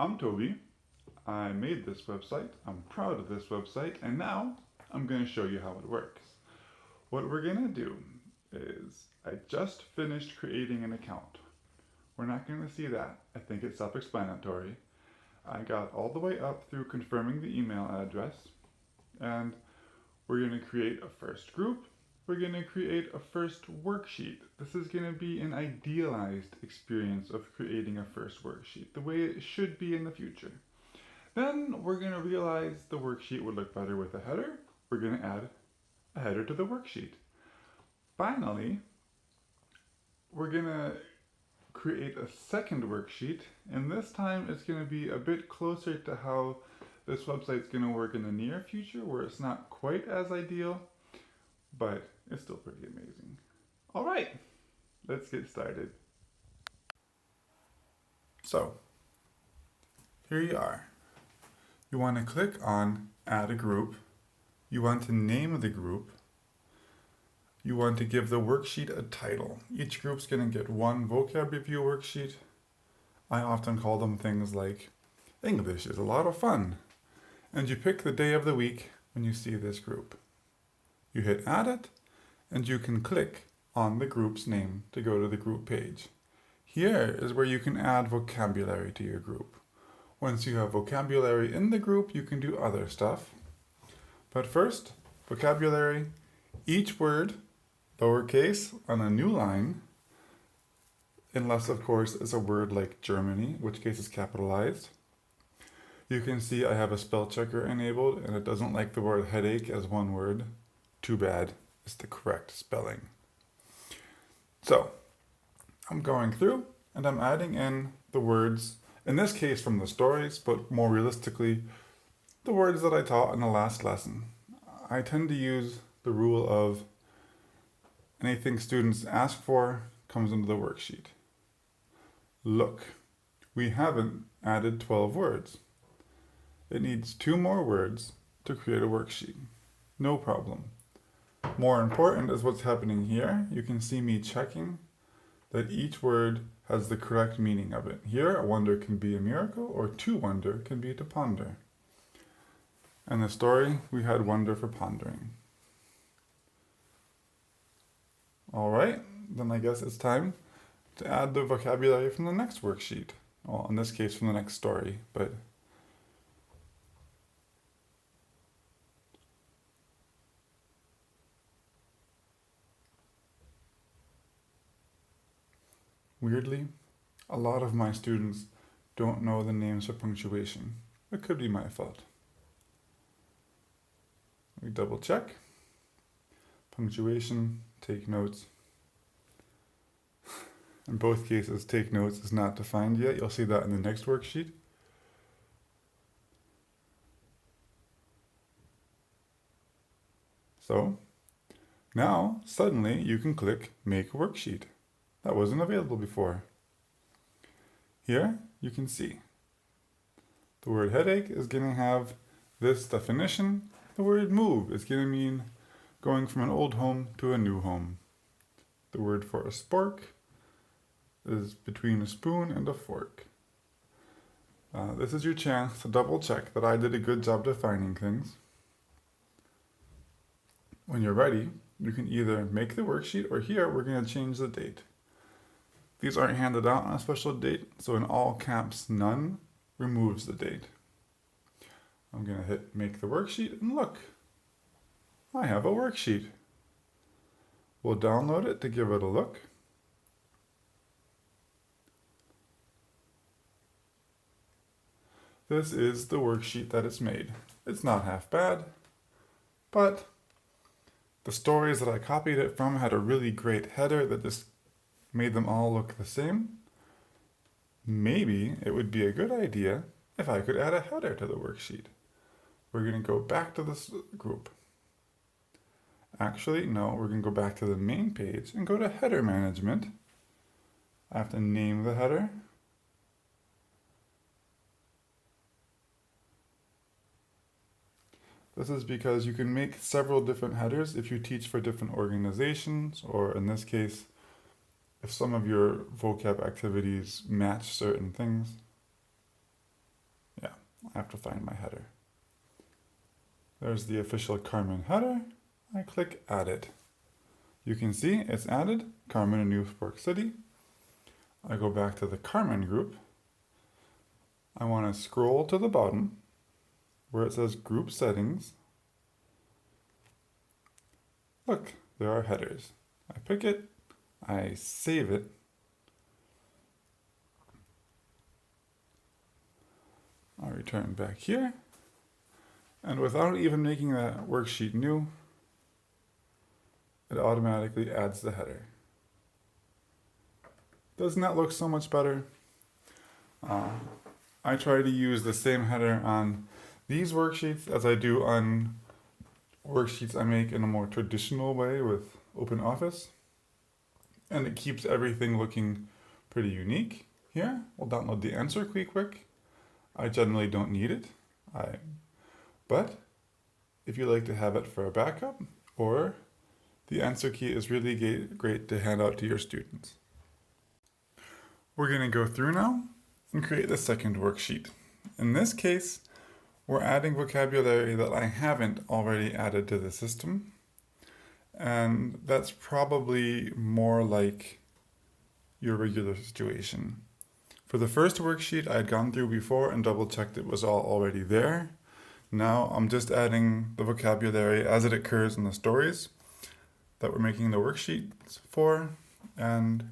I'm Toby. I made this website. I'm proud of this website, and now I'm going to show you how it works. What we're going to do is I just finished creating an account. We're not going to see that. I think it's self-explanatory. I got all the way up through confirming the email address, and we're going to create a first group. We're going to create a first worksheet. This is going to be an idealized experience of creating a first worksheet, the way it should be in the future. Then we're going to realize the worksheet would look better with a header. We're going to add a header to the worksheet. Finally, we're going to create a second worksheet, and this time it's going to be a bit closer to how this website's going to work in the near future, where it's not quite as ideal, but it's still pretty amazing. All right, let's get started. So, here you are. You want to click on Add a Group. You want to name the group. You want to give the worksheet a title. Each group's going to get one vocab review worksheet. I often call them things like English is a lot of fun. And you pick the day of the week when you see this group. You hit Add It, and you can click on the group's name to go to the group page. Here is where you can add vocabulary to your group. Once you have vocabulary in the group, you can do other stuff. But first, vocabulary, each word, lowercase, on a new line, unless of course it's a word like Germany, in which case is capitalized. You can see I have a spell checker enabled and it doesn't like the word headache as one word. Too bad, it's the correct spelling. So, I'm going through and I'm adding in the words, in this case from the stories, but more realistically, the words that I taught in the last lesson. I tend to use the rule of anything students ask for comes into the worksheet. Look, we haven't added 12 words. It needs 2 more words to create a worksheet. No problem. More important is what's happening here. You can see me checking that each word has the correct meaning of it. Here, a wonder can be a miracle, or to wonder can be to ponder. In the story, we had wonder for pondering. All right, then I guess it's time to add the vocabulary from the next worksheet. Well, in this case, from the next story, but weirdly, a lot of my students don't know the names for punctuation. It could be my fault. We double check. Punctuation, take notes. In both cases, take notes is not defined yet. You'll see that in the next worksheet. So, now, suddenly, you can click Make Worksheet. That wasn't available before. Here, you can see the word headache is going to have this definition. The word move is going to mean going from an old home to a new home. The word for a spork is between a spoon and a fork. This is your chance to double check that I did a good job defining things. When you're ready, you can either make the worksheet, or here we're going to change the date. These aren't handed out on a special date, so in all caps, none removes the date. I'm going to hit make the worksheet, and look, I have a worksheet. We'll download it to give it a look. This is the worksheet that it's made. It's not half bad, but the stories that I copied it from had a really great header that just made them all look the same. Maybe it would be a good idea if I could add a header to the worksheet. We're going to go back to this group. Actually, no, we're going to go back to the main page and go to header management. I have to name the header. This is because you can make several different headers if you teach for different organizations, or in this case, if some of your vocab activities match certain things. have to find my header. There's the official Carmen header. I click Add It. You can see it's added, Carmen in New York City. I go back to the Carmen group. I want to scroll to the bottom where it says Group Settings. Look, there are headers. I pick it, I save it. I'll return back here. And without even making that worksheet new, it automatically adds the header. Doesn't that look so much better? I try to use the same header on these worksheets as I do on worksheets I make in a more traditional way with OpenOffice. And it keeps everything looking pretty unique. Here, we'll download the answer key quick. I generally don't need it. But if you like to have it for a backup, or the answer key is really great to hand out to your students. We're going to go through now and create the second worksheet. In this case, we're adding vocabulary that I haven't already added to the system. And that's probably more like your regular situation. For the first worksheet, I'd gone through before and double checked it was all already there. Now I'm just adding the vocabulary as it occurs in the stories that we're making the worksheets for, and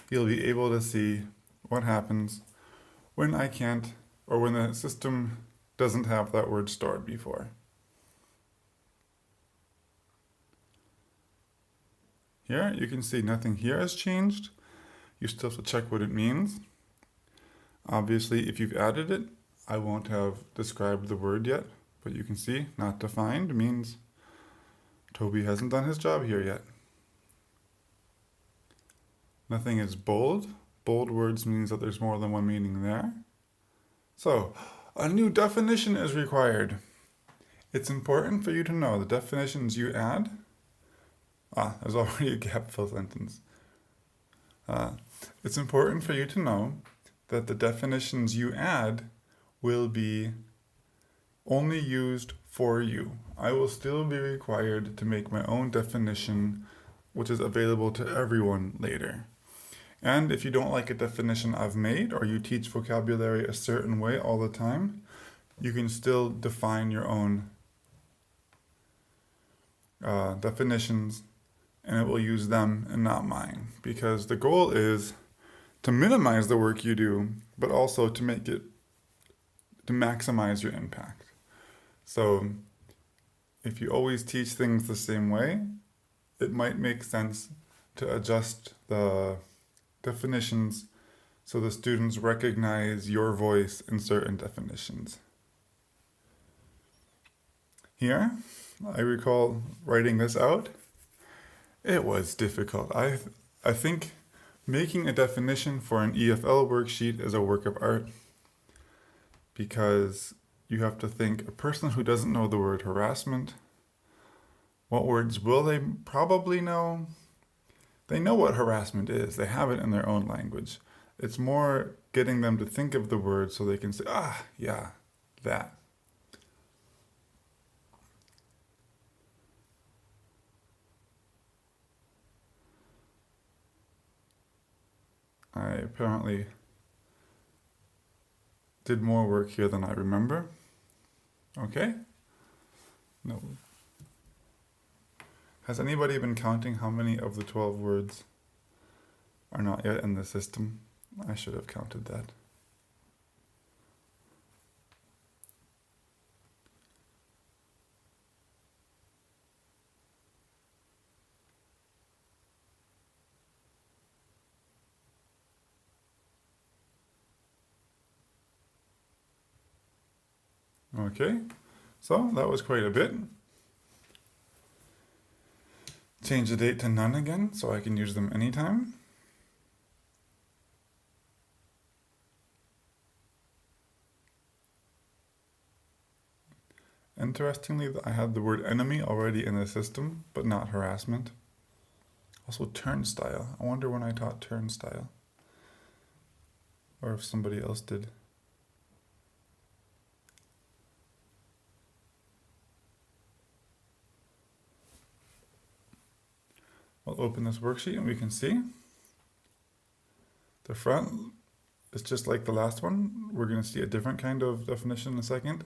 you'll be able to see what happens when I can't, or when the system doesn't have that word stored before. Here you can see nothing here has changed. You still have to check what it means. Obviously, if you've added it, I won't have described the word yet, but you can see not defined means Toby hasn't done his job here yet. Nothing is bold. Bold words means that there's more than one meaning there. So, a new definition is required. It's important for you to know the definitions you add. There's already a gap-fill sentence. It's important for you to know that the definitions you add will be only used for you. I will still be required to make my own definition, which is available to everyone later. And if you don't like a definition I've made, or you teach vocabulary a certain way all the time, you can still define your own definitions, and it will use them and not mine. Because the goal is to minimize the work you do, but also to maximize your impact. So if you always teach things the same way, it might make sense to adjust the definitions so the students recognize your voice in certain definitions. Here, I recall writing this out. It was difficult. I think making a definition for an EFL worksheet is a work of art, because you have to think, a person who doesn't know the word harassment, what words will they probably know? They know what harassment is. They have it in their own language. It's more getting them to think of the word so they can say, yeah, that. I apparently did more work here than I remember. Okay? No. Has anybody been counting how many of the 12 words are not yet in the system? I should have counted that. Okay, so that was quite a bit. Change the date to none again so I can use them anytime. Interestingly, I had the word enemy already in the system, but not harassment. Also turnstile. I wonder when I taught turnstile. Or if somebody else did. I'll open this worksheet and we can see the front is just like the last one. We're going to see a different kind of definition in a second.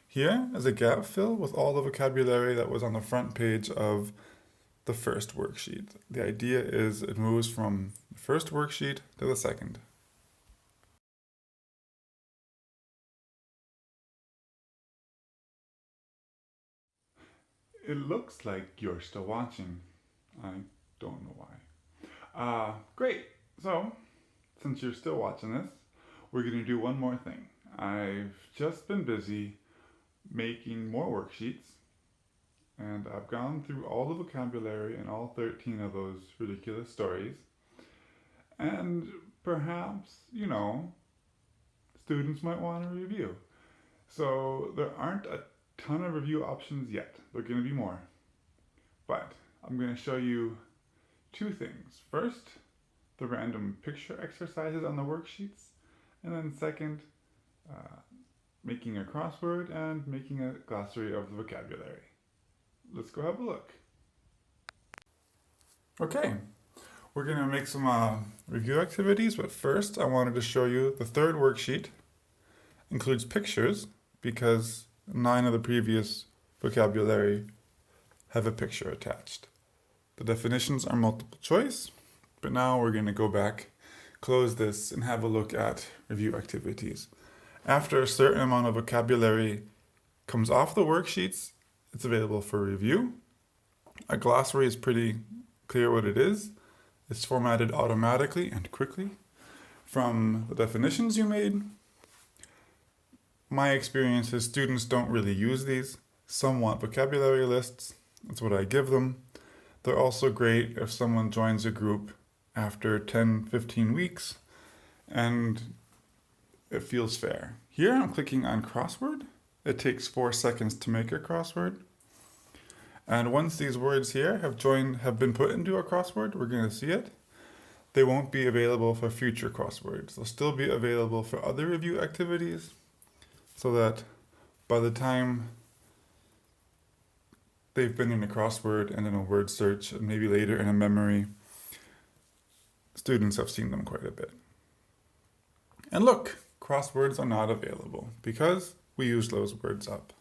Here is a gap fill with all the vocabulary that was on the front page of the first worksheet. The idea is it moves from the first worksheet to the second. It looks like you're still watching. I don't know why. Great. So, since you're still watching this, we're going to do one more thing. I've just been busy making more worksheets, and I've gone through all the vocabulary in all 13 of those ridiculous stories. And perhaps, students might want to review. So there aren't a ton of review options yet. There are going to be more. But I'm going to show you two things. First, the random picture exercises on the worksheets. And then second, making a crossword and making a glossary of the vocabulary. Let's go have a look. Okay, we're going to make some review activities, but first I wanted to show you the third worksheet. Includes pictures because 9 of the previous vocabulary have a picture attached. The definitions are multiple choice, but now we're going to go back, close this, and have a look at review activities. After a certain amount of vocabulary comes off the worksheets, it's available for review. A glossary is pretty clear what it is. It's formatted automatically and quickly from the definitions you made. My experience is students don't really use these. Some want vocabulary lists. That's what I give them. They're also great if someone joins a group after 10-15 weeks and it feels fair. Here I'm clicking on crossword. It takes 4 seconds to make a crossword. And once these words here have been put into a crossword, we're going to see it. They won't be available for future crosswords. They'll still be available for other review activities, so that by the time they've been in a crossword and in a word search, and maybe later in a memory, students have seen them quite a bit. And look, crosswords are not available because we use those words up.